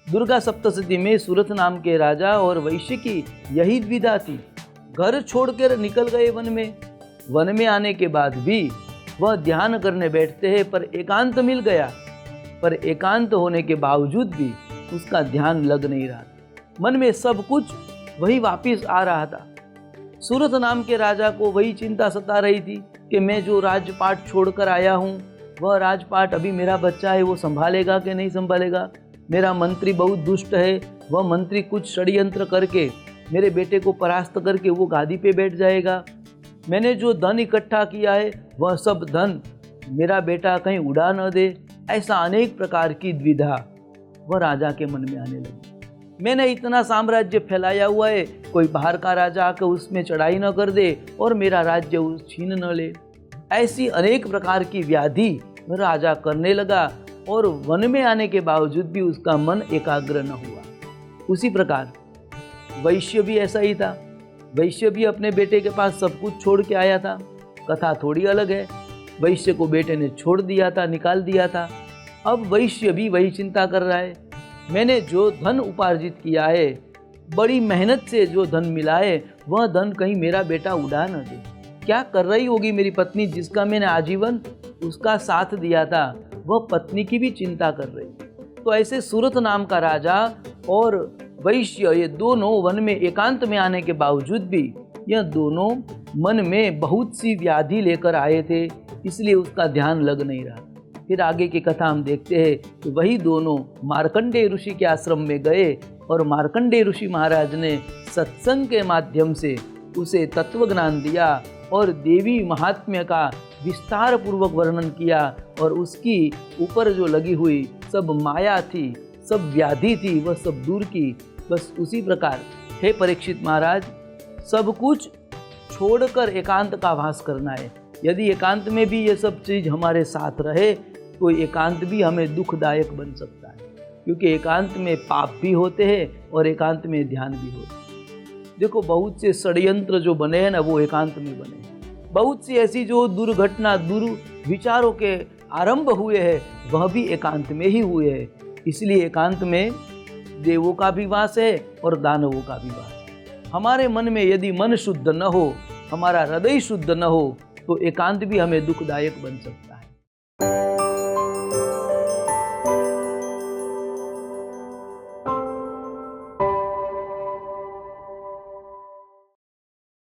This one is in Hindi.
दुर्गा सप्तशती में सूरत नाम के राजा और वैश्य की यही द्विधा थी। घर छोड़कर निकल गए वन में। वन में आने के बाद भी वह ध्यान करने बैठते हैं, पर एकांत मिल गया, पर एकांत होने के बावजूद भी उसका ध्यान लग नहीं रहा। मन में सब कुछ वही वापिस आ रहा था। सूरत नाम के राजा को वही चिंता सता रही थी कि मैं जो राजपाट छोड़कर आया हूँ, वह राजपाट अभी मेरा बच्चा है, वो संभालेगा कि नहीं संभालेगा। मेरा मंत्री बहुत दुष्ट है, वह मंत्री कुछ षड्यंत्र करके मेरे बेटे को परास्त करके वो गादी पे बैठ जाएगा। मैंने जो धन इकट्ठा किया है वह सब धन मेरा बेटा कहीं उड़ा न दे। ऐसा अनेक प्रकार की द्विधा वह राजा के मन में आने लगी। मैंने इतना साम्राज्य फैलाया हुआ है, कोई बाहर का राजा आकर उसमें चढ़ाई न कर दे और मेरा राज्य उस छीन न ले। ऐसी अनेक प्रकार की व्याधि वह राजा करने लगा और वन में आने के बावजूद भी उसका मन एकाग्र न हुआ। उसी प्रकार वैश्य भी ऐसा ही था। वैश्य भी अपने बेटे के पास सब कुछ छोड़ के आया था। कथा थोड़ी अलग है। वैश्य को बेटे ने छोड़ दिया था, निकाल दिया था। अब वैश्य भी वही चिंता कर रहा है, मैंने जो धन उपार्जित किया है, बड़ी मेहनत से जो धन मिला है, वह धन कहीं मेरा बेटा उड़ा न दे। क्या कर रही होगी मेरी पत्नी, जिसका मैंने आजीवन उसका साथ दिया था, वह पत्नी की भी चिंता कर रही। तो ऐसे सूरत नाम का राजा और वैश्य, ये दोनों वन में एकांत में आने के बावजूद भी यह दोनों मन में बहुत सी व्याधि लेकर आए थे, इसलिए उसका ध्यान लग नहीं रहा। फिर आगे की कथा हम देखते हैं कि वही दोनों मार्कंडेय ऋषि के आश्रम में गए और मार्कंडेय ऋषि महाराज ने सत्संग के माध्यम से उसे तत्व ज्ञान दिया और देवी महात्म्य का विस्तार पूर्वक वर्णन किया और उसकी ऊपर जो लगी हुई सब माया थी, सब व्याधि थी, वह सब दूर की। बस उसी प्रकार हे परीक्षित महाराज, सब कुछ छोड़कर एकांत का वास करना है। यदि एकांत में भी ये सब चीज़ हमारे साथ रहे तो एकांत भी हमें दुखदायक बन सकता है, क्योंकि एकांत में पाप भी होते हैं और एकांत में ध्यान भी होता है। देखो, बहुत से षड्यंत्र जो बने हैं ना, वो एकांत में बने हैं। बहुत सी ऐसी जो दुर्घटना, दुर्विचारों के आरंभ हुए हैं, वह भी एकांत में ही हुए हैं। इसलिए एकांत में देवों का भी वास है और दानवों का भी वास है। हमारे मन में यदि मन शुद्ध न हो, हमारा हृदय शुद्ध न हो, तो एकांत भी हमें दुखदायक बन सकता है।